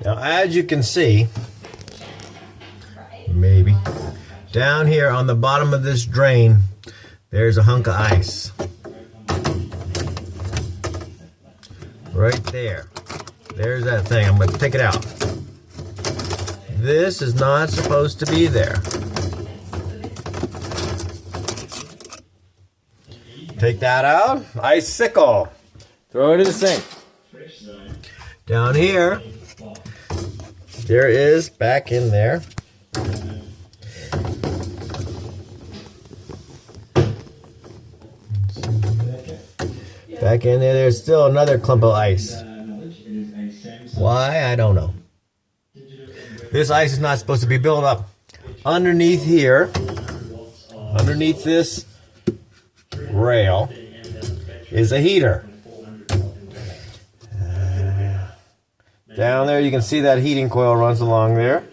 Now, as you can see, maybe, down here on the bottom of this drain, there's a hunk of ice. Right there. There's that thing. I'm going to take it out. This is not supposed to be there. Take that out. Icicle. Throw it in the sink. Down here, there is, back in there, there's still another clump of ice. Why? I don't know. This ice is not supposed to be built up. Underneath here, underneath this rail, is a heater. Down there you can see that heating coil runs along there.